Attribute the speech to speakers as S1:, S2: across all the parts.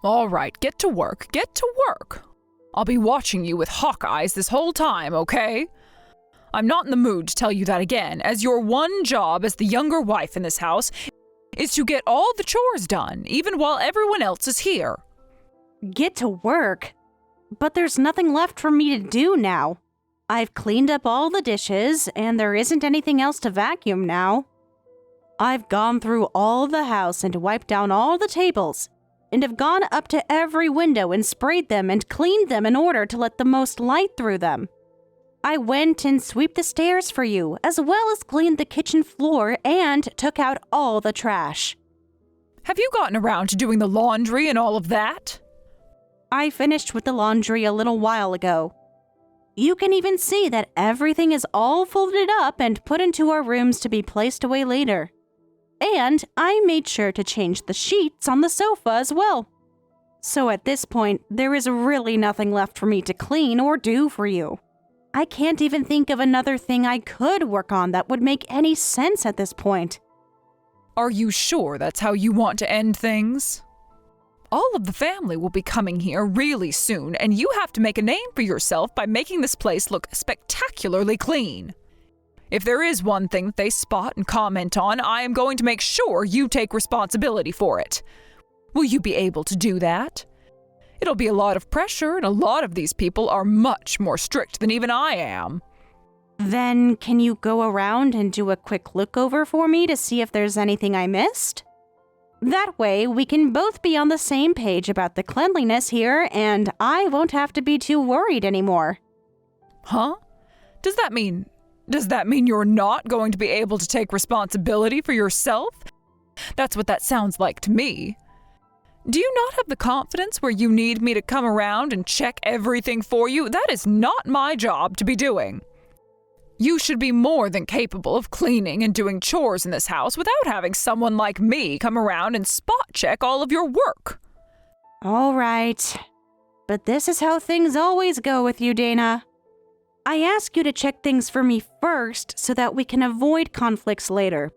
S1: All right, get to work. Get to work. I'll be watching you with hawk eyes this whole time, okay? I'm not in the mood to tell you that again, as your one job as the younger wife in this house is to get all the chores done, even while everyone else is here.
S2: Get to work? But there's nothing left for me to do now. I've cleaned up all the dishes, and there isn't anything else to vacuum now. I've gone through all the house and wiped down all the tables, and have gone up to every window and sprayed them and cleaned them in order to let the most light through them. I went and swept the stairs for you, as well as cleaned the kitchen floor and took out all the trash.
S1: Have you gotten around to doing the laundry and all of that?
S2: I finished with the laundry a little while ago. You can even see that everything is all folded up and put into our rooms to be placed away later. And I made sure to change the sheets on the sofa as well. So at this point, there is really nothing left for me to clean or do for you. I can't even think of another thing I could work on that would make any sense at this point.
S1: Are you sure that's how you want to end things? All of the family will be coming here really soon, and you have to make a name for yourself by making this place look spectacularly clean. If there is one thing that they spot and comment on, I am going to make sure you take responsibility for it. Will you be able to do that? It'll be a lot of pressure, and a lot of these people are much more strict than even I am.
S2: Then can you go around and do a quick look over for me to see if there's anything I missed? That way, we can both be on the same page about the cleanliness here, and I won't have to be too worried anymore.
S1: Huh? Does that mean you're not going to be able to take responsibility for yourself? That's what that sounds like to me. Do you not have the confidence where you need me to come around and check everything for you? That is not my job to be doing. You should be more than capable of cleaning and doing chores in this house without having someone like me come around and spot check all of your work.
S2: All right. But this is how things always go with you, Dana. I ask you to check things for me first so that we can avoid conflicts later.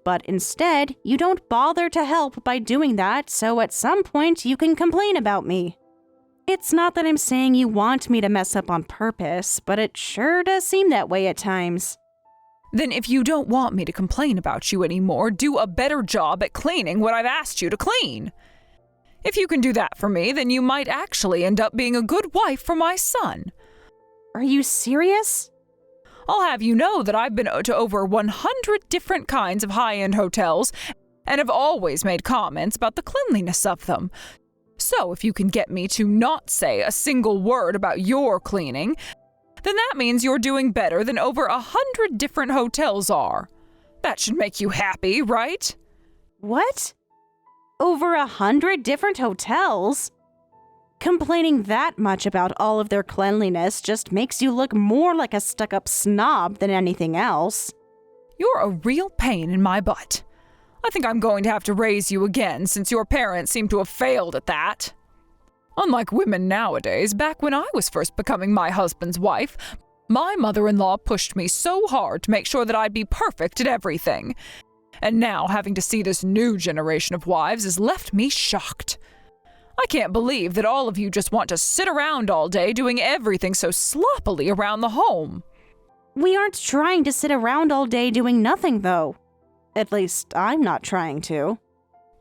S2: But instead, you don't bother to help by doing that, so at some point you can complain about me. It's not that I'm saying you want me to mess up on purpose, but it sure does seem that way at times.
S1: Then if you don't want me to complain about you anymore, do a better job at cleaning what I've asked you to clean. If you can do that for me, then you might actually end up being a good wife for my son.
S2: Are you serious?
S1: I'll have you know that I've been to over 100 different kinds of high-end hotels and have always made comments about the cleanliness of them. So if you can get me to not say a single word about your cleaning, then that means you're doing better than over 100 different hotels are. That should make you happy, right?
S2: What? Over 100 different hotels? Complaining that much about all of their cleanliness just makes you look more like a stuck-up snob than anything else.
S1: You're a real pain in my butt. I think I'm going to have to raise you again since your parents seem to have failed at that. Unlike women nowadays, back when I was first becoming my husband's wife, my mother-in-law pushed me so hard to make sure that I'd be perfect at everything. And now having to see this new generation of wives has left me shocked. I can't believe that all of you just want to sit around all day doing everything so sloppily around the home.
S2: We aren't trying to sit around all day doing nothing, though. At least, I'm not trying to.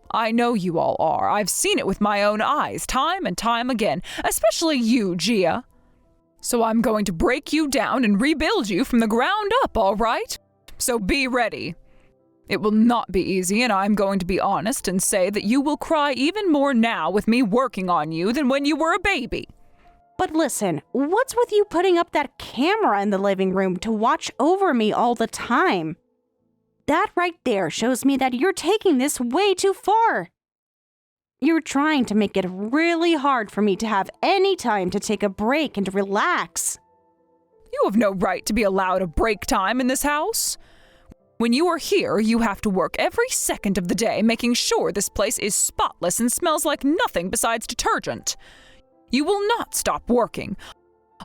S1: I know you all are. I've seen it with my own eyes, time and time again, especially you, Gia. So I'm going to break you down and rebuild you from the ground up, all right? So be ready. It will not be easy, and I'm going to be honest and say that you will cry even more now with me working on you than when you were a baby.
S2: But listen, what's with you putting up that camera in the living room to watch over me all the time? That right there shows me that you're taking this way too far. You're trying to make it really hard for me to have any time to take a break and relax.
S1: You have no right to be allowed a break time in this house. When you are here, you have to work every second of the day making sure this place is spotless and smells like nothing besides detergent. You will not stop working.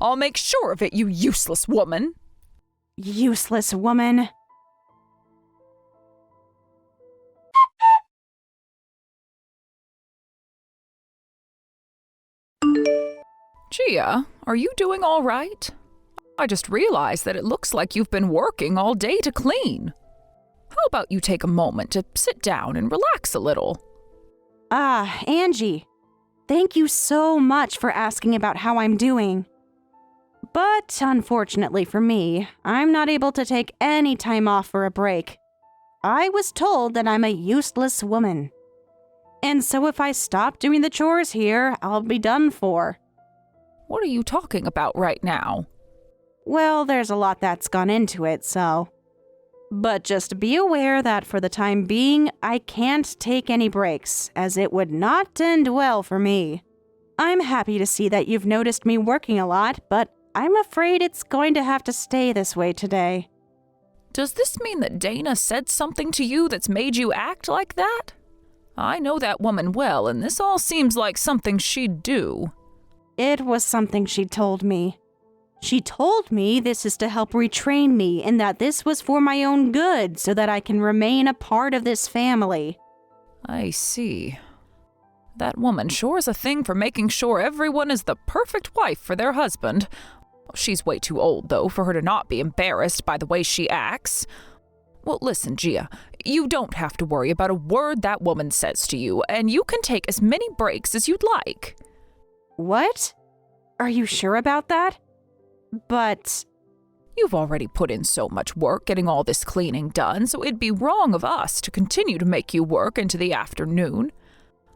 S1: I'll make sure of it, you useless woman.
S2: Useless woman.
S1: Gia, are you doing all right? I just realized that it looks like you've been working all day to clean. How about you take a moment to sit down and relax a little?
S2: Angie, thank you so much for asking about how I'm doing. But unfortunately for me, I'm not able to take any time off for a break. I was told that I'm a useless woman. And so if I stop doing the chores here, I'll be done for.
S1: What are you talking about right now?
S2: Well, there's a lot that's gone into it, so. But just be aware that for the time being, I can't take any breaks, as it would not end well for me. I'm happy to see that you've noticed me working a lot, but I'm afraid it's going to have to stay this way today.
S1: Does this mean that Dana said something to you that's made you act like that? I know that woman well, and this all seems like something she'd do.
S2: It was something she told me. She told me this is to help retrain me and that this was for my own good so that I can remain a part of this family.
S1: I see. That woman sure is a thing for making sure everyone is the perfect wife for their husband. She's way too old, though, for her to not be embarrassed by the way she acts. Well, listen, Gia, you don't have to worry about a word that woman says to you, and you can take as many breaks as you'd like.
S2: What? Are you sure about that? But
S1: you've already put in so much work getting all this cleaning done, so it'd be wrong of us to continue to make you work into the afternoon.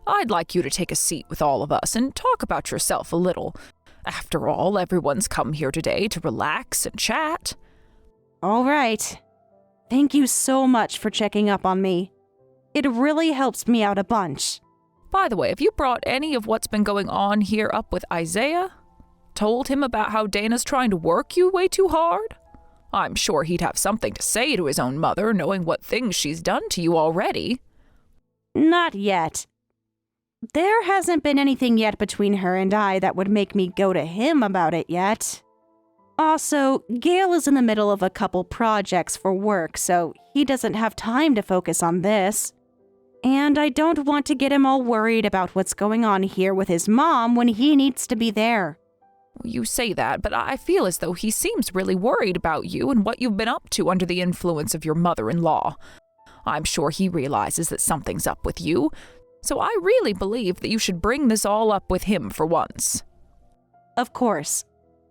S1: I'd like you to take a seat with all of us and talk about yourself a little. After all, everyone's come here today to relax and chat.
S2: All right. Thank you so much for checking up on me. It really helps me out a bunch.
S1: By the way, have you brought any of what's been going on here up with Isaiah? Told him about how Dana's trying to work you way too hard? I'm sure he'd have something to say to his own mother, knowing what things she's done to you already.
S2: Not yet. There hasn't been anything yet between her and I that would make me go to him about it yet. Also, Gail is in the middle of a couple projects for work, so he doesn't have time to focus on this. And I don't want to get him all worried about what's going on here with his mom when he needs to be there.
S1: You say that, but I feel as though he seems really worried about you and what you've been up to under the influence of your mother-in-law. I'm sure he realizes that something's up with you, so I really believe that you should bring this all up with him for once.
S2: Of course.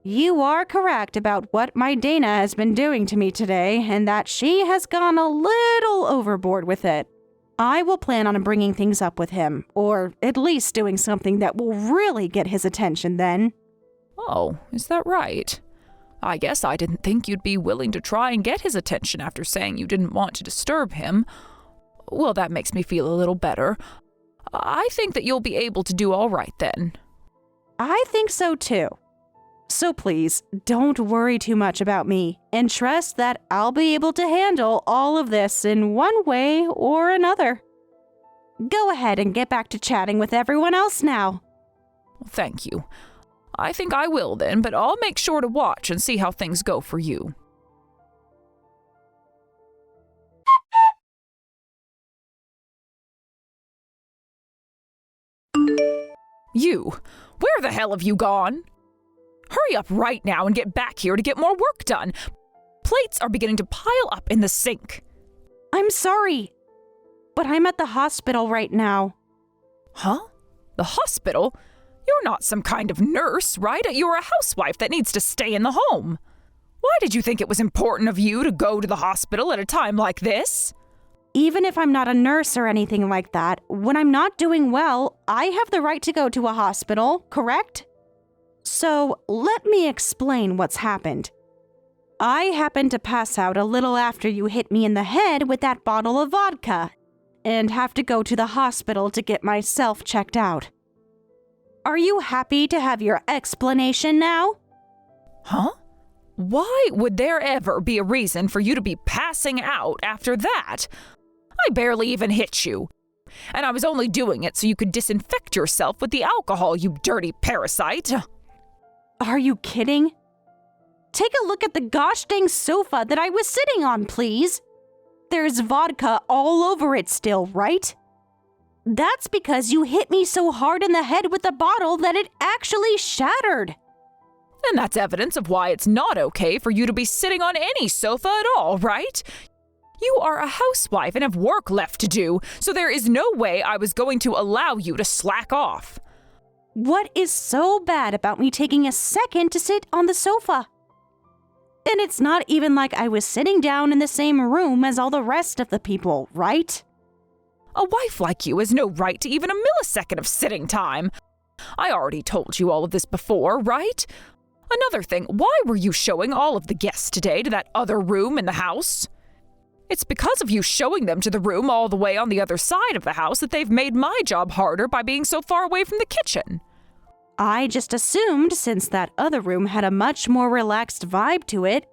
S2: You are correct about what my Dana has been doing to me today, and that she has gone a little overboard with it. I will plan on bringing things up with him, or at least doing something that will really get his attention then.
S1: Oh, is that right? I guess I didn't think you'd be willing to try and get his attention after saying you didn't want to disturb him. Well, that makes me feel a little better. I think that you'll be able to do all right then.
S2: I think so too. So please, don't worry too much about me, and trust that I'll be able to handle all of this in one way or another. Go ahead and get back to chatting with everyone else now.
S1: Thank you. I think I will then, but I'll make sure to watch and see how things go for you. You! Where the hell have you gone? Hurry up right now and get back here to get more work done. Plates are beginning to pile up in the sink.
S2: I'm sorry, but I'm at the hospital right now.
S1: Huh? The hospital? You're not some kind of nurse, right? You're a housewife that needs to stay in the home. Why did you think it was important of you to go to the hospital at a time like this?
S2: Even if I'm not a nurse or anything like that, when I'm not doing well, I have the right to go to a hospital, correct? So, let me explain what's happened. I happened to pass out a little after you hit me in the head with that bottle of vodka, and have to go to the hospital to get myself checked out. Are you happy to have your explanation now?
S1: Huh? Why would there ever be a reason for you to be passing out after that? I barely even hit you. And I was only doing it so you could disinfect yourself with the alcohol, you dirty parasite.
S2: Are you kidding? Take a look at the gosh dang sofa that I was sitting on, please. There's vodka all over it still, right? That's because you hit me so hard in the head with the bottle that it actually shattered.
S1: And that's evidence of why it's not okay for you to be sitting on any sofa at all, right? You are a housewife and have work left to do, so there is no way I was going to allow you to slack off.
S2: What is so bad about me taking a second to sit on the sofa? And it's not even like I was sitting down in the same room as all the rest of the people, right?
S1: A wife like you has no right to even a millisecond of sitting time. I already told you all of this before, right? Another thing, why were you showing all of the guests today to that other room in the house? It's because of you showing them to the room all the way on the other side of the house that they've made my job harder by being so far away from the kitchen.
S2: I just assumed since that other room had a much more relaxed vibe to it,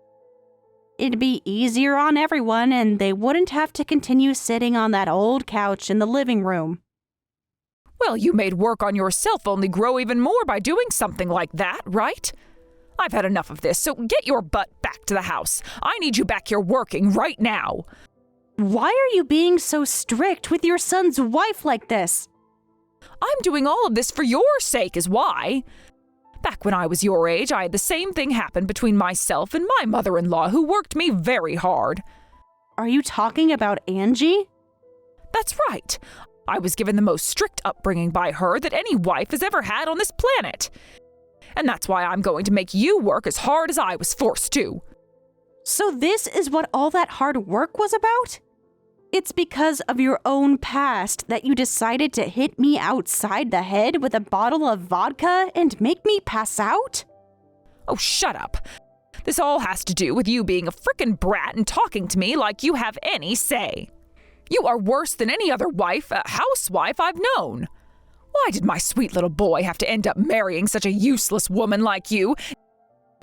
S2: it'd be easier on everyone and they wouldn't have to continue sitting on that old couch in the living room.
S1: Well, you made work on yourself only grow even more by doing something like that, right? I've had enough of this, so get your butt back to the house. I need you back here working right now.
S2: Why are you being so strict with your son's wife like this?
S1: I'm doing all of this for your sake is why. Back when I was your age, I had the same thing happen between myself and my mother-in-law, who worked me very hard.
S2: Are you talking about Angie?
S1: That's right. I was given the most strict upbringing by her that any wife has ever had on this planet. And that's why I'm going to make you work as hard as I was forced to.
S2: So this is what all that hard work was about? It's because of your own past that you decided to hit me outside the head with a bottle of vodka and make me pass out?
S1: Oh, shut up. This all has to do with you being a frickin' brat and talking to me like you have any say. You are worse than any other wife, housewife I've known. Why did my sweet little boy have to end up marrying such a useless woman like you?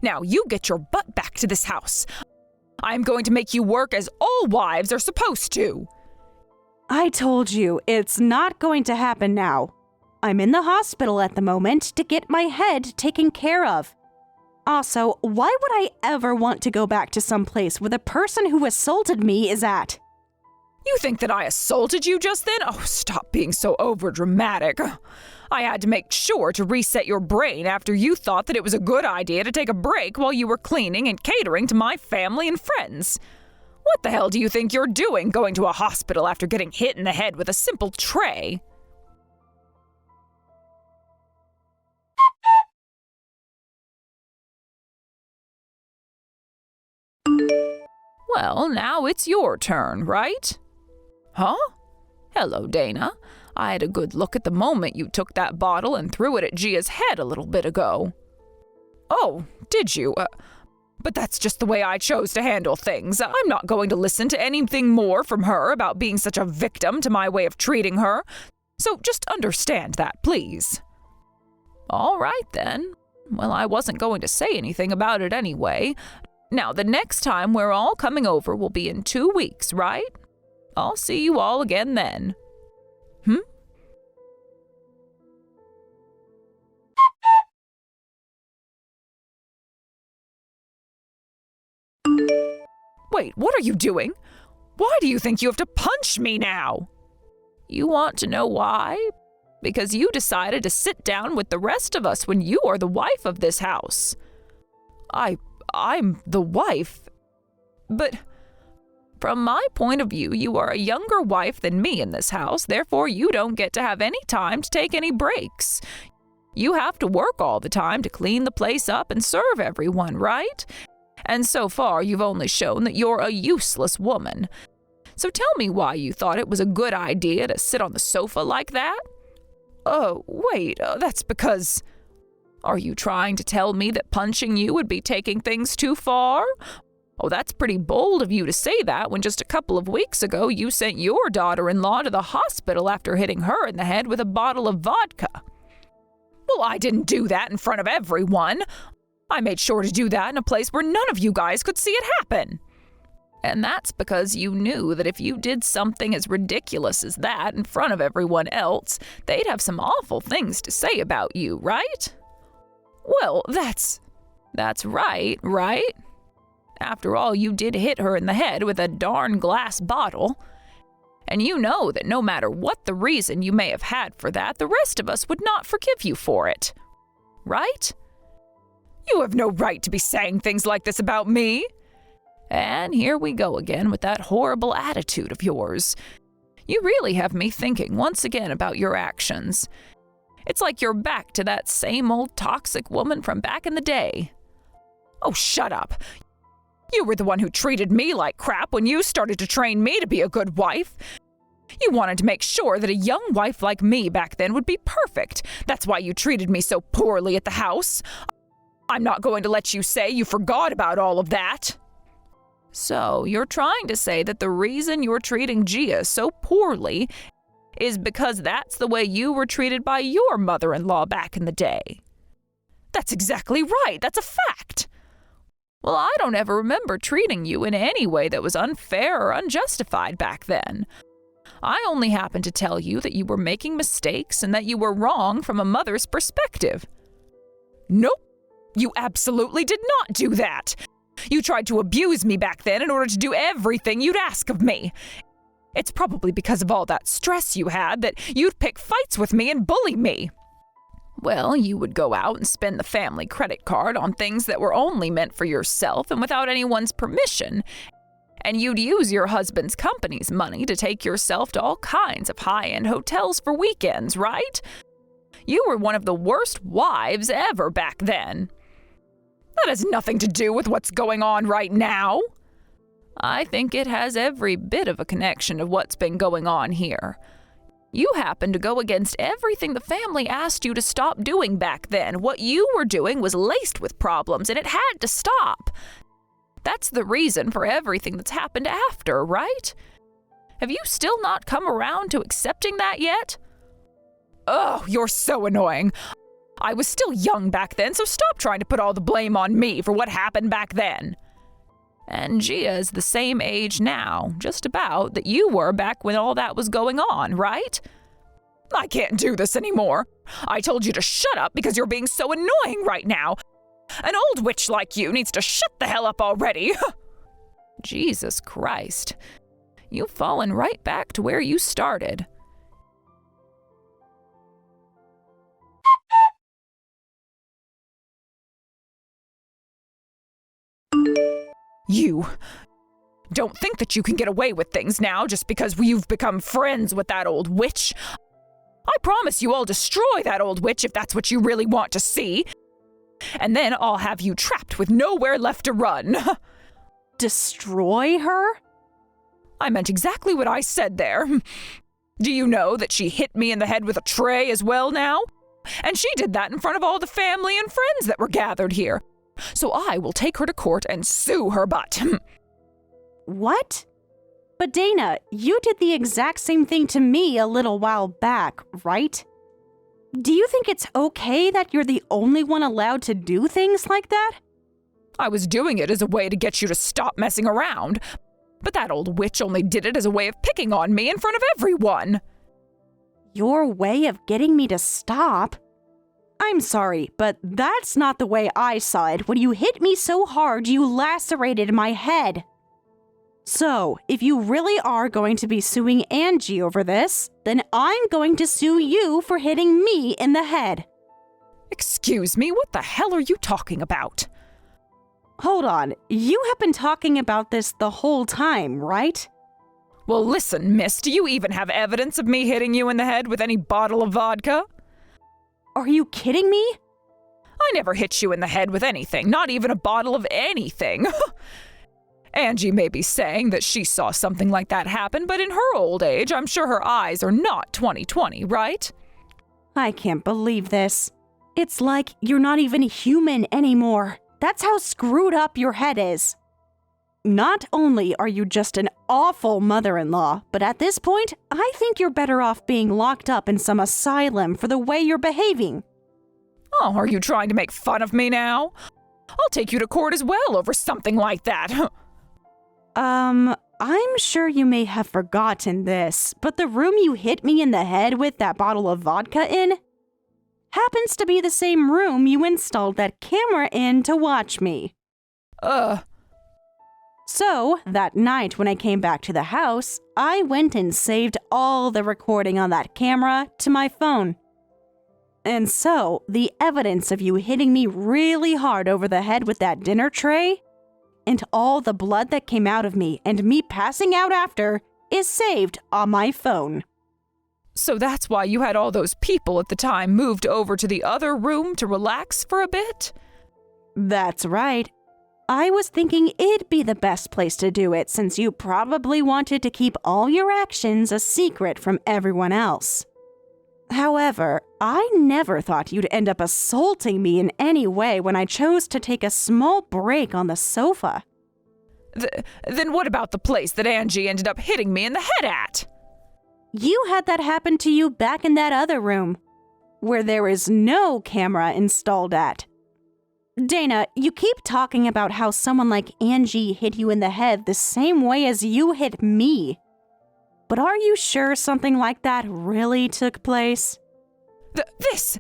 S1: Now you get your butt back to this house. I'm going to make you work as all wives are supposed to.
S2: I told you, it's not going to happen now. I'm in the hospital at the moment to get my head taken care of. Also, why would I ever want to go back to some place where the person who assaulted me is at?
S1: You think that I assaulted you just then? Oh, stop being so overdramatic. I had to make sure to reset your brain after you thought that it was a good idea to take a break while you were cleaning and catering to my family and friends. What the hell do you think you're doing going to a hospital after getting hit in the head with a simple tray? Well, now it's your turn, right? Huh? Hello, Dana. I had a good look at the moment you took that bottle and threw it at Gia's head a little bit ago. Oh, did you? But that's just the way I chose to handle things. I'm not going to listen to anything more from her about being such a victim to my way of treating her. So just understand that, please. All right, then. Well, I wasn't going to say anything about it anyway. Now, the next time we're all coming over will be in 2 weeks, right? I'll see you all again then. Wait, what are you doing? Why do you think you have to punch me now? You want to know why? Because you decided to sit down with the rest of us when you are the wife of this house. I'm the wife. But from my point of view, you are a younger wife than me in this house, therefore you don't get to have any time to take any breaks. You have to work all the time to clean the place up and serve everyone, right? And so far, you've only shown that you're a useless woman. So tell me why you thought it was a good idea to sit on the sofa like that? Oh, wait, that's because... Are you trying to tell me that punching you would be taking things too far? Oh, that's pretty bold of you to say that when just a couple of weeks ago you sent your daughter-in-law to the hospital after hitting her in the head with a bottle of vodka. Well, I didn't do that in front of everyone. I made sure to do that in a place where none of you guys could see it happen. And that's because you knew that if you did something as ridiculous as that in front of everyone else, they'd have some awful things to say about you, right? Well, that's right, right? After all, you did hit her in the head with a darn glass bottle. And you know that no matter what the reason you may have had for that, the rest of us would not forgive you for it. Right? You have no right to be saying things like this about me. And here we go again with that horrible attitude of yours. You really have me thinking once again about your actions. It's like you're back to that same old toxic woman from back in the day. Oh, shut up. You were the one who treated me like crap when you started to train me to be a good wife. You wanted to make sure that a young wife like me back then would be perfect. That's why you treated me so poorly at the house. I'm not going to let you say you forgot about all of that. So, you're trying to say that the reason you're treating Gia so poorly is because that's the way you were treated by your mother-in-law back in the day. That's exactly right. That's a fact. Well, I don't ever remember treating you in any way that was unfair or unjustified back then. I only happened to tell you that you were making mistakes and that you were wrong from a mother's perspective. Nope, you absolutely did not do that. You tried to abuse me back then in order to do everything you'd ask of me. It's probably because of all that stress you had that you'd pick fights with me and bully me. Well, you would go out and spend the family credit card on things that were only meant for yourself and without anyone's permission. And you'd use your husband's company's money to take yourself to all kinds of high-end hotels for weekends, right? You were one of the worst wives ever back then. That has nothing to do with what's going on right now. I think it has every bit of a connection to what's been going on here. You happened to go against everything the family asked you to stop doing back then. What you were doing was laced with problems, and it had to stop. That's the reason for everything that's happened after, right? Have you still not come around to accepting that yet? Oh, you're so annoying. I was still young back then, so stop trying to put all the blame on me for what happened back then. And Gia is the same age now, just about, that you were back when all that was going on, right? I can't do this anymore. I told you to shut up because you're being so annoying right now. An old witch like you needs to shut the hell up already. Jesus Christ. You've fallen right back to where you started. You don't think that you can get away with things now just because you've become friends with that old witch. I promise you I'll destroy that old witch if that's what you really want to see. And then I'll have you trapped with nowhere left to run.
S2: Destroy her?
S1: I meant exactly what I said there. Do you know that she hit me in the head with a tray as well now? And she did that in front of all the family and friends that were gathered here. So I will take her to court and sue her butt.
S2: What? But Dana, you did the exact same thing to me a little while back, right? Do you think it's okay that you're the only one allowed to do things like that?
S1: I was doing it as a way to get you to stop messing around. But that old witch only did it as a way of picking on me in front of everyone.
S2: Your way of getting me to stop? I'm sorry, but that's not the way I saw it when you hit me so hard you lacerated my head. So, if you really are going to be suing Angie over this, then I'm going to sue you for hitting me in the head.
S1: Excuse me, what the hell are you talking about?
S2: Hold on, you have been talking about this the whole time, right?
S1: Well, listen, miss, do you even have evidence of me hitting you in the head with any bottle of vodka?
S2: Are you kidding me?
S1: I never hit you in the head with anything, not even a bottle of anything. Angie may be saying that she saw something like that happen, but in her old age, I'm sure her eyes are not 20/20, right?
S2: I can't believe this. It's like you're not even human anymore. That's how screwed up your head is. Not only are you just an awful mother-in-law, but at this point, I think you're better off being locked up in some asylum for the way you're behaving.
S1: Oh, are you trying to make fun of me now? I'll take you to court as well over something like that.
S2: I'm sure you may have forgotten this, but the room you hit me in the head with that bottle of vodka in happens to be the same room you installed that camera in to watch me. So, that night when I came back to the house, I went and saved all the recording on that camera to my phone. And so, the evidence of you hitting me really hard over the head with that dinner tray, and all the blood that came out of me and me passing out after, is saved on my phone.
S1: So that's why you had all those people at the time moved over to the other room to relax for a bit?
S2: That's right. I was thinking it'd be the best place to do it since you probably wanted to keep all your actions a secret from everyone else. However, I never thought you'd end up assaulting me in any way when I chose to take a small break on the sofa.
S1: Then what about the place that Angie ended up hitting me in the head at?
S2: You had that happen to you back in that other room, where there is no camera installed at. Dana, you keep talking about how someone like Angie hit you in the head the same way as you hit me. But are you sure something like that really took place?
S1: This!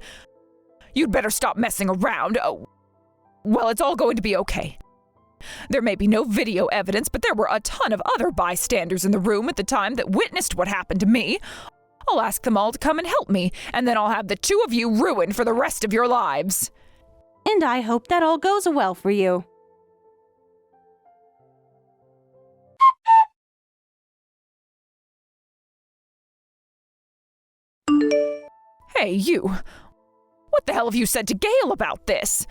S1: You'd better stop messing around. Oh, well, it's all going to be okay. There may be no video evidence, but there were a ton of other bystanders in the room at the time that witnessed what happened to me. I'll ask them all to come and help me, and then I'll have the two of you ruined for the rest of your lives.
S2: And I hope that all goes well for you.
S1: Hey, you. What the hell have you said to Gail about this?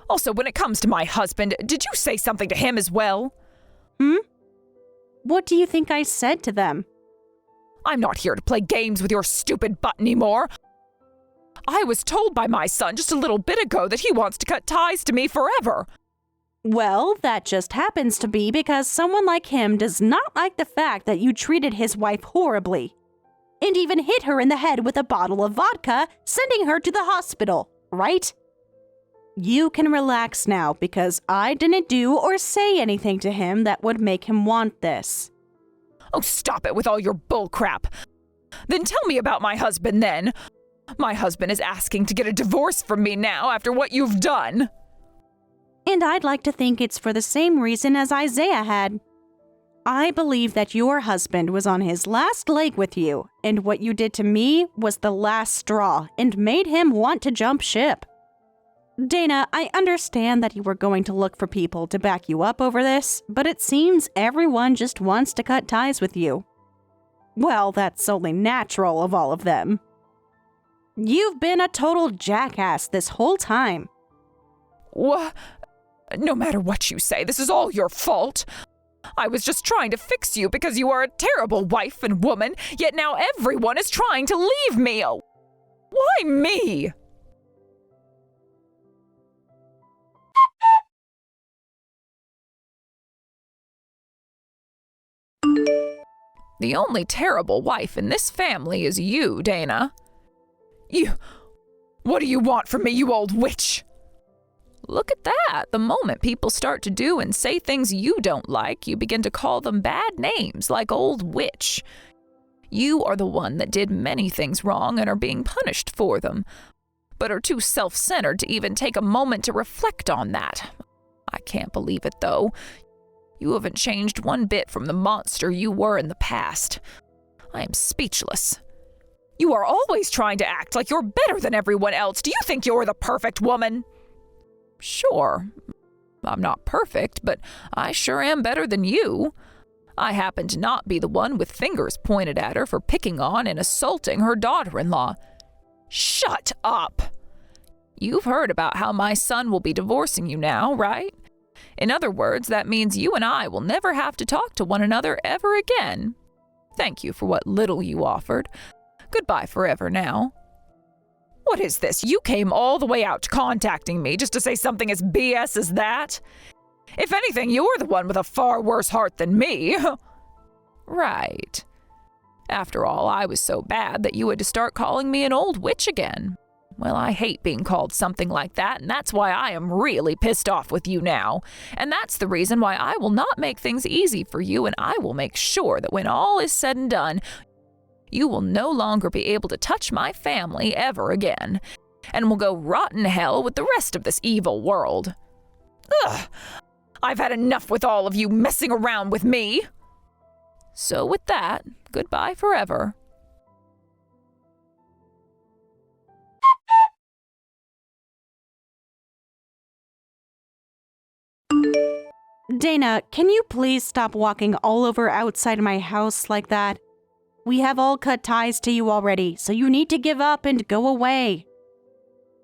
S1: Also, when it comes to my husband, did you say something to him as well?
S2: What do you think I said to them?
S1: I'm not here to play games with your stupid butt anymore. I was told by my son just a little bit ago that he wants to cut ties to me forever.
S2: Well, that just happens to be because someone like him does not like the fact that you treated his wife horribly, and even hit her in the head with a bottle of vodka, sending her to the hospital, right? You can relax now because I didn't do or say anything to him that would make him want this.
S1: Oh, stop it with all your bullcrap. Then tell me about my husband then. My husband is asking to get a divorce from me now after what you've done.
S2: And I'd like to think it's for the same reason as Isaiah had. I believe that your husband was on his last leg with you, and what you did to me was the last straw and made him want to jump ship. Dana, I understand that you were going to look for people to back you up over this, but it seems everyone just wants to cut ties with you. Well, that's only natural of all of them. You've been a total jackass this whole time.
S1: What? No matter what you say, this is all your fault. I was just trying to fix you because you are a terrible wife and woman, yet now everyone is trying to leave me. Oh, why me? The only terrible wife in this family is you, Dana. What do you want from me, you old witch? Look at that. The moment people start to do and say things you don't like, you begin to call them bad names, like old witch. You are the one that did many things wrong and are being punished for them, but are too self-centered to even take a moment to reflect on that. I can't believe it, though. You haven't changed one bit from the monster you were in the past. I am speechless. You are always trying to act like you're better than everyone else. Do you think you're the perfect woman? Sure, I'm not perfect, but I sure am better than you. I happen to not be the one with fingers pointed at her for picking on and assaulting her daughter-in-law. Shut up! You've heard about how my son will be divorcing you now, right? In other words, that means you and I will never have to talk to one another ever again. Thank you for what little you offered. Goodbye forever now. What is this? You came all the way out contacting me just to say something as BS as that? If anything, you're the one with a far worse heart than me. Right. After all, I was so bad that you had to start calling me an old witch again. Well, I hate being called something like that, and that's why I am really pissed off with you now. And that's the reason why I will not make things easy for you, and I will make sure that when all is said and done, you will no longer be able to touch my family ever again, and will go rot in hell with the rest of this evil world. Ugh! I've had enough with all of you messing around with me. So with that, goodbye forever.
S2: Dana, can you please stop walking all over outside my house like that? We have all cut ties to you already, so you need to give up and go away.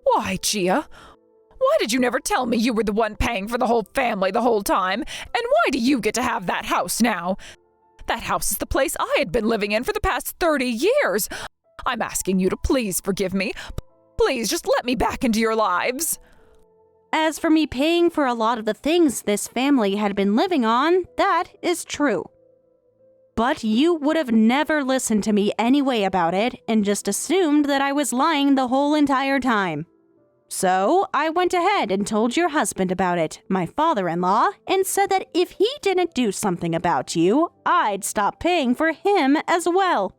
S1: Why, Gia? Why did you never tell me you were the one paying for the whole family the whole time? And why do you get to have that house now? That house is the place I had been living in for the past 30 years. I'm asking you to please forgive me. Please just let me back into your lives.
S2: As for me paying for a lot of the things this family had been living on, that is true. But you would have never listened to me anyway about it and just assumed that I was lying the whole entire time. So I went ahead and told your husband about it, my father-in-law, and said that if he didn't do something about you, I'd stop paying for him as well.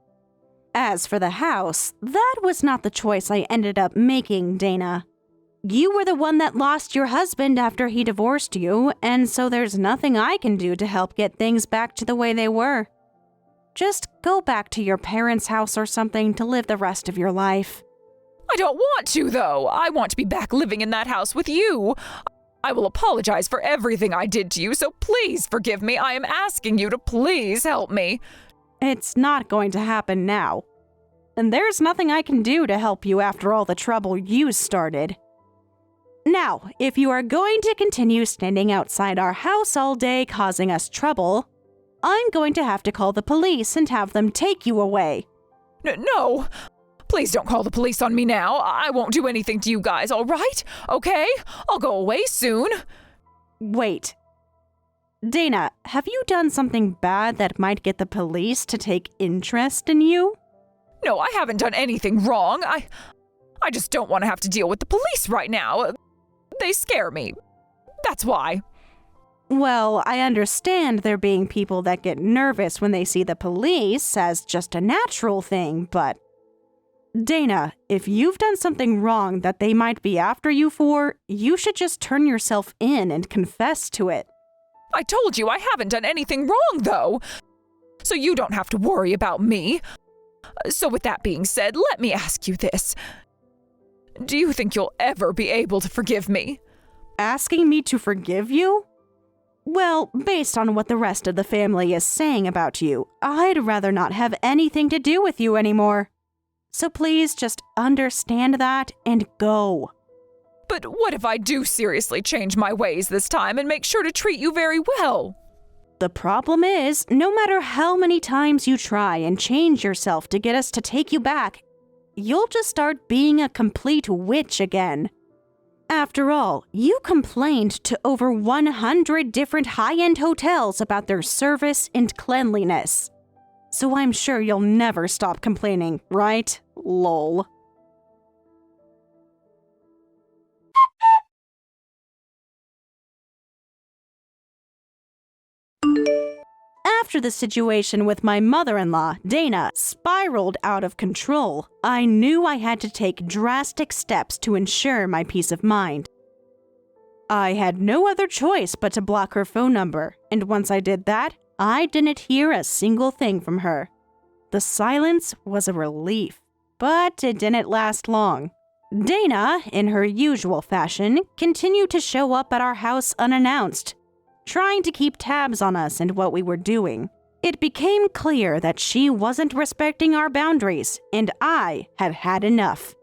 S2: As for the house, that was not the choice I ended up making, Dana. You were the one that lost your husband after he divorced you, and so there's nothing I can do to help get things back to the way they were. Just go back to your parents' house or something to live the rest of your life.
S1: I don't want to, though. I want to be back living in that house with you. I will apologize for everything I did to you, so please forgive me. I am asking you to please help me.
S2: It's not going to happen now. And there's nothing I can do to help you after all the trouble you started. Now, if you are going to continue standing outside our house all day causing us trouble, I'm going to have to call the police and have them take you away.
S1: No. Please don't call the police on me now. I won't do anything to you guys, all right? Okay? I'll go away soon.
S2: Wait. Dana, have you done something bad that might get the police to take interest in you?
S1: No, I haven't done anything wrong. I just don't want to have to deal with the police right now. They scare me. That's why.
S2: Well, I understand there being people that get nervous when they see the police as just a natural thing, but... Dana, if you've done something wrong that they might be after you for, you should just turn yourself in and confess to it.
S1: I told you I haven't done anything wrong, though. So you don't have to worry about me. So with that being said, let me ask you this. Do you think you'll ever be able to forgive me?
S2: Asking me to forgive you? Well, based on what the rest of the family is saying about you, I'd rather not have anything to do with you anymore. So please just understand that and go.
S1: But what if I do seriously change my ways this time and make sure to treat you very well?
S2: The problem is, no matter how many times you try and change yourself to get us to take you back, you'll just start being a complete witch again. After all, you complained to over 100 different high-end hotels about their service and cleanliness. So I'm sure you'll never stop complaining, right? Lol. After the situation with my mother-in-law, Dana, spiraled out of control, I knew I had to take drastic steps to ensure my peace of mind. I had no other choice but to block her phone number, and once I did that, I didn't hear a single thing from her. The silence was a relief, but it didn't last long. Dana, in her usual fashion, continued to show up at our house unannounced, trying to keep tabs on us and what we were doing. It became clear that she wasn't respecting our boundaries, and I had had enough.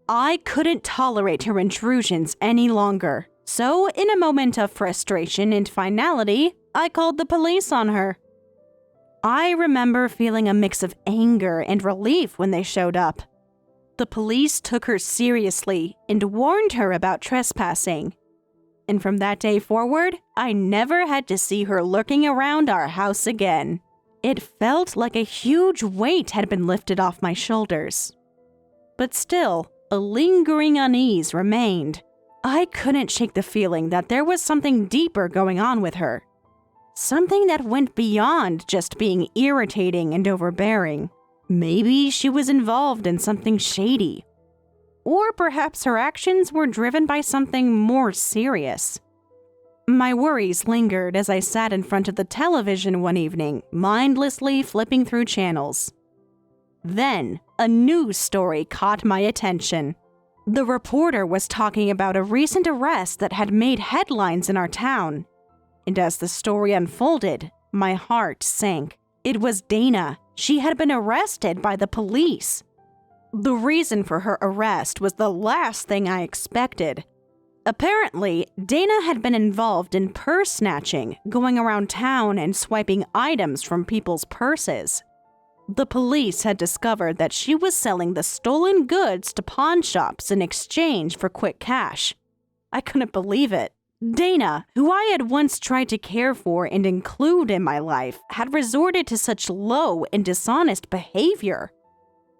S2: I couldn't tolerate her intrusions any longer, so in a moment of frustration and finality, I called the police on her. I remember feeling a mix of anger and relief when they showed up. The police took her seriously and warned her about trespassing. And from that day forward, I never had to see her lurking around our house again. It felt like a huge weight had been lifted off my shoulders. But still, a lingering unease remained. I couldn't shake the feeling that there was something deeper going on with her. Something that went beyond just being irritating and overbearing. Maybe she was involved in something shady. Or perhaps her actions were driven by something more serious. My worries lingered as I sat in front of the television one evening, mindlessly flipping through channels. Then, a news story caught my attention. The reporter was talking about a recent arrest that had made headlines in our town. And as the story unfolded, my heart sank. It was Dana. She had been arrested by the police. The reason for her arrest was the last thing I expected. Apparently, Dana had been involved in purse snatching, going around town and swiping items from people's purses. The police had discovered that she was selling the stolen goods to pawn shops in exchange for quick cash. I couldn't believe it. Dana, who I had once tried to care for and include in my life, had resorted to such low and dishonest behavior.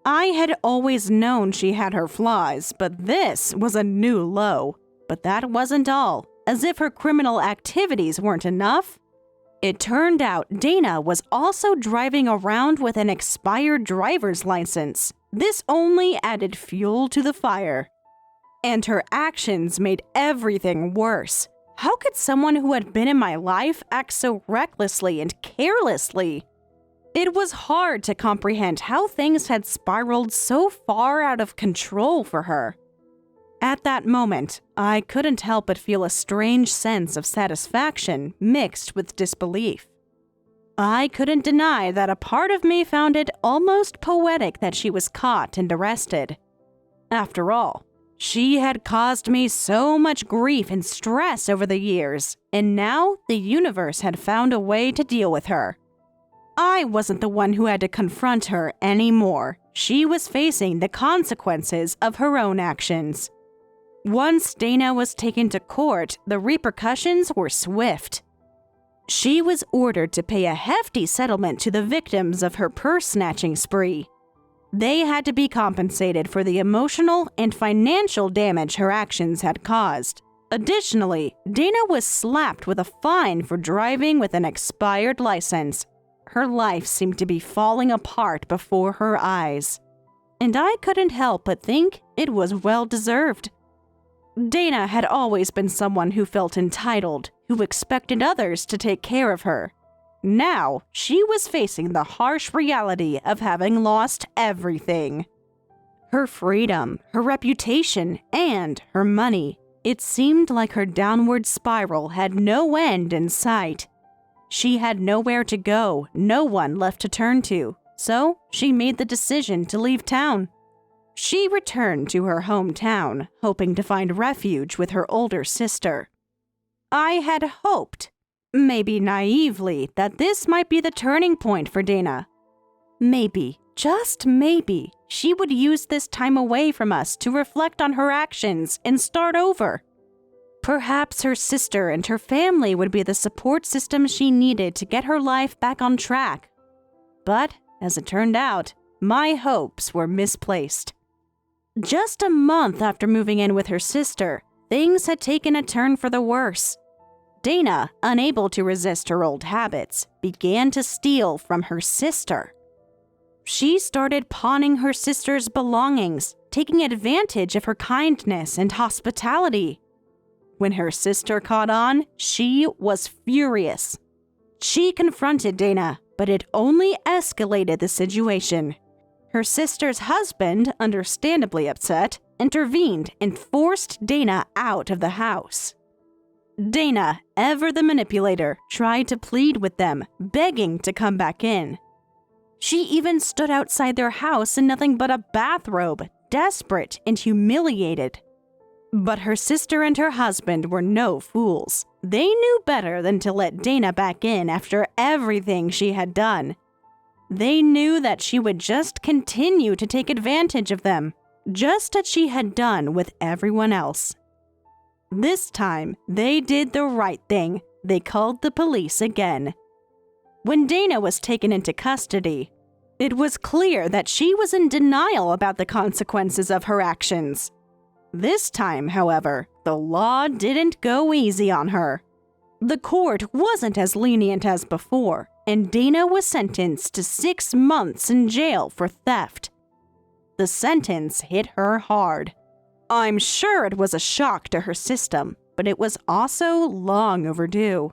S2: I had always known she had her flaws, but this was a new low. But that wasn't all. As if her criminal activities weren't enough, it turned out Dana was also driving around with an expired driver's license. This only added fuel to the fire. And her actions made everything worse. How could someone who had been in my life act so recklessly and carelessly? It was hard to comprehend how things had spiraled so far out of control for her. At that moment, I couldn't help but feel a strange sense of satisfaction mixed with disbelief. I couldn't deny that a part of me found it almost poetic that she was caught and arrested. After all, she had caused me so much grief and stress over the years, and now the universe had found a way to deal with her. I wasn't the one who had to confront her anymore. She was facing the consequences of her own actions. Once Dana was taken to court, the repercussions were swift. She was ordered to pay a hefty settlement to the victims of her purse-snatching spree. They had to be compensated for the emotional and financial damage her actions had caused. Additionally, Dana was slapped with a fine for driving with an expired license. Her life seemed to be falling apart before her eyes. And I couldn't help but think it was well-deserved. Dana had always been someone who felt entitled, who expected others to take care of her. Now, she was facing the harsh reality of having lost everything. Her freedom, her reputation, and her money. It seemed like her downward spiral had no end in sight. She had nowhere to go, no one left to turn to, so she made the decision to leave town. She returned to her hometown, hoping to find refuge with her older sister. I had hoped, maybe naively, that this might be the turning point for Dana. Maybe, just maybe, she would use this time away from us to reflect on her actions and start over. Perhaps her sister and her family would be the support system she needed to get her life back on track. But, as it turned out, my hopes were misplaced. Just a month after moving in with her sister, things had taken a turn for the worse. Dana, unable to resist her old habits, began to steal from her sister. She started pawning her sister's belongings, taking advantage of her kindness and hospitality. When her sister caught on, she was furious. She confronted Dana, but it only escalated the situation. Her sister's husband, understandably upset, intervened and forced Dana out of the house. Dana, ever the manipulator, tried to plead with them, begging to come back in. She even stood outside their house in nothing but a bathrobe, desperate and humiliated. But her sister and her husband were no fools. They knew better than to let Dana back in after everything she had done. They knew that she would just continue to take advantage of them, just as she had done with everyone else. This time, they did the right thing. They called the police again. When Dana was taken into custody, it was clear that she was in denial about the consequences of her actions. This time, however, the law didn't go easy on her. The court wasn't as lenient as before, and Dana was sentenced to 6 months in jail for theft. The sentence hit her hard. I'm sure it was a shock to her system. but it was also long overdue.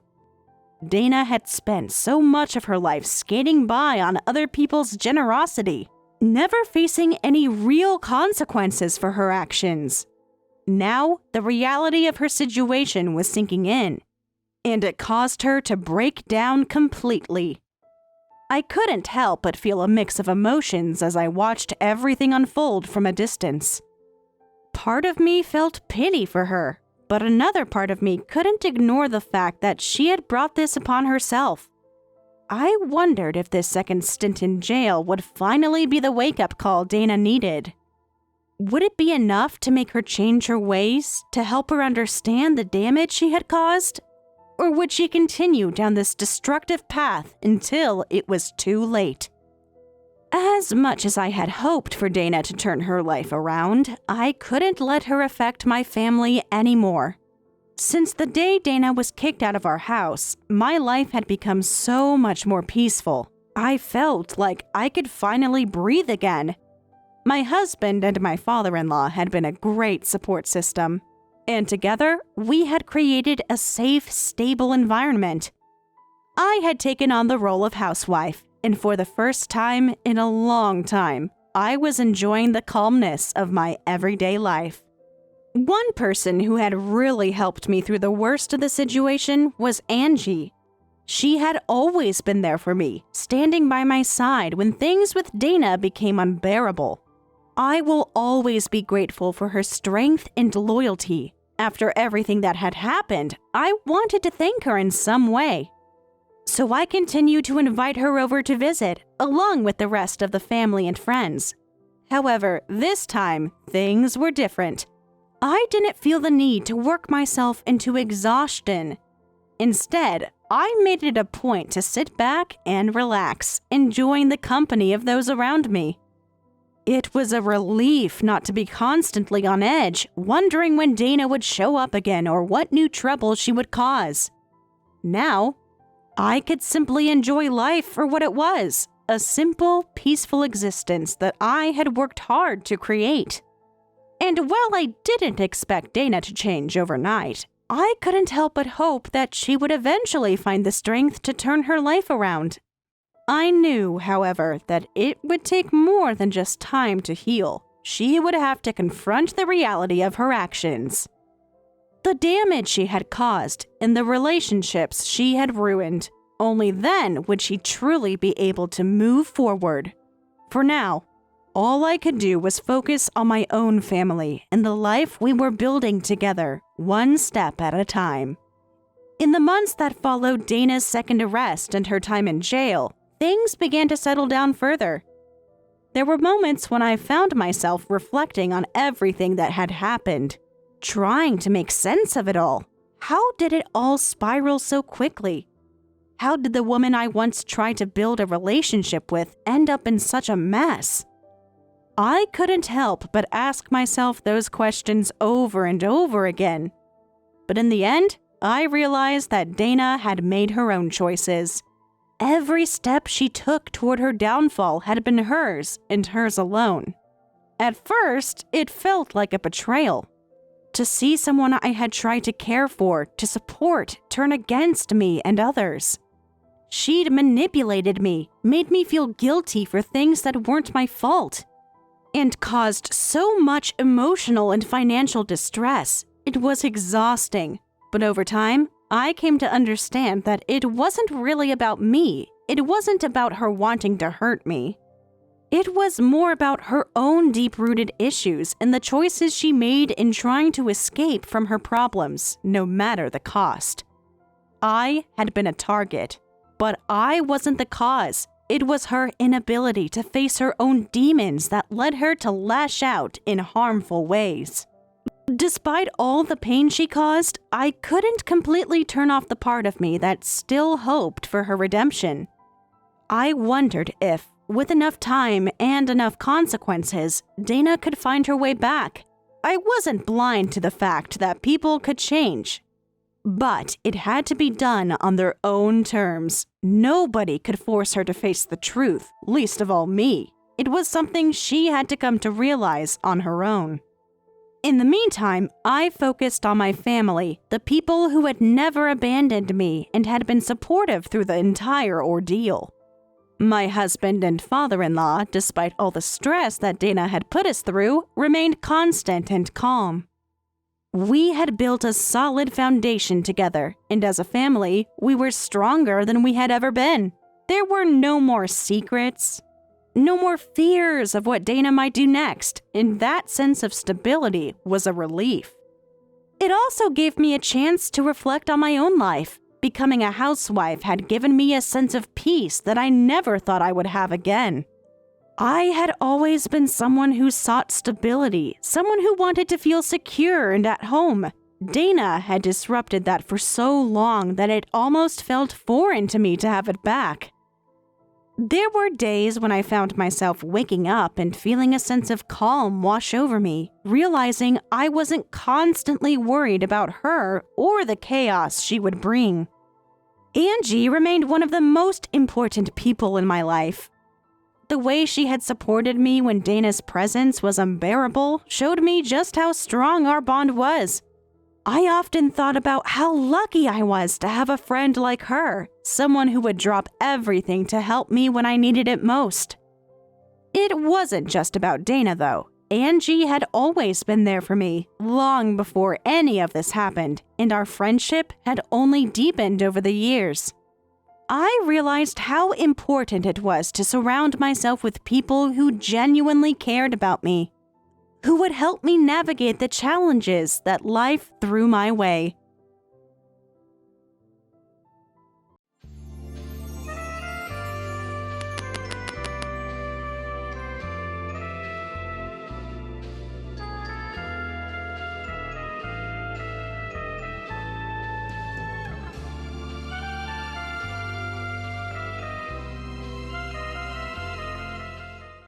S2: Dana had spent so much of her life skating by on other people's generosity, never facing any real consequences for her actions. Now, the reality of her situation was sinking in, and it caused her to break down completely. I couldn't help but feel a mix of emotions as I watched everything unfold from a distance. Part of me felt pity for her, but another part of me couldn't ignore the fact that she had brought this upon herself. I wondered if this second stint in jail would finally be the wake-up call Dana needed. Would it be enough to make her change her ways, to help her understand the damage she had caused? Or would she continue down this destructive path until it was too late? As much as I had hoped for Dana to turn her life around, I couldn't let her affect my family anymore. Since the day Dana was kicked out of our house, my life had become so much more peaceful. I felt like I could finally breathe again. My husband and my father-in-law had been a great support system, and together we had created a safe, stable environment. I had taken on the role of housewife, and for the first time in a long time, I was enjoying the calmness of my everyday life. One person who had really helped me through the worst of the situation was Angie. She had always been there for me, standing by my side when things with Dana became unbearable. I will always be grateful for her strength and loyalty. After everything that had happened, I wanted to thank her in some way. So I continued to invite her over to visit, along with the rest of the family and friends. However, this time, things were different. I didn't feel the need to work myself into exhaustion. Instead, I made it a point to sit back and relax, enjoying the company of those around me. It was a relief not to be constantly on edge, wondering when Dana would show up again or what new trouble she would cause. Now, I could simply enjoy life for what it was, a simple, peaceful existence that I had worked hard to create. And while I didn't expect Dana to change overnight, I couldn't help but hope that she would eventually find the strength to turn her life around. I knew, however, that it would take more than just time to heal. She would have to confront the reality of her actions. The damage she had caused and the relationships she had ruined. Only then would she truly be able to move forward. For now, all I could do was focus on my own family and the life we were building together, one step at a time. In the months that followed Dana's second arrest and her time in jail, things began to settle down further. There were moments when I found myself reflecting on everything that had happened, trying to make sense of it all. How did it all spiral so quickly? How did the woman I once tried to build a relationship with end up in such a mess? I couldn't help but ask myself those questions over and over again. But in the end, I realized that Dana had made her own choices. Every step she took toward her downfall had been hers and hers alone. At first, it felt like a betrayal. To see someone I had tried to care for, to support, turn against me and others. She'd manipulated me, made me feel guilty for things that weren't my fault, and caused so much emotional and financial distress. It was exhausting, but over time, I came to understand that it wasn't really about me. It wasn't about her wanting to hurt me. It was more about her own deep-rooted issues and the choices she made in trying to escape from her problems, no matter the cost. I had been a target, but I wasn't the cause. It was her inability to face her own demons that led her to lash out in harmful ways. Despite all the pain she caused, I couldn't completely turn off the part of me that still hoped for her redemption. I wondered if, with enough time and enough consequences, Dana could find her way back. I wasn't blind to the fact that people could change. But it had to be done on their own terms. Nobody could force her to face the truth, least of all me. It was something she had to come to realize on her own. In the meantime, I focused on my family, the people who had never abandoned me and had been supportive through the entire ordeal. My husband and father-in-law, despite all the stress that Dana had put us through, remained constant and calm. We had built a solid foundation together, and as a family, we were stronger than we had ever been. There were no more secrets, no more fears of what Dana might do next, and that sense of stability was a relief. It also gave me a chance to reflect on my own life. Becoming a housewife had given me a sense of peace that I never thought I would have again. I had always been someone who sought stability, someone who wanted to feel secure and at home. Dana had disrupted that for so long that it almost felt foreign to me to have it back. There were days when I found myself waking up and feeling a sense of calm wash over me, realizing I wasn't constantly worried about her or the chaos she would bring. Angie remained one of the most important people in my life. The way she had supported me when Dana's presence was unbearable showed me just how strong our bond was. I often thought about how lucky I was to have a friend like her, someone who would drop everything to help me when I needed it most. It wasn't just about Dana, though. Angie had always been there for me, long before any of this happened, and our friendship had only deepened over the years. I realized how important it was to surround myself with people who genuinely cared about me, who would help me navigate the challenges that life threw my way.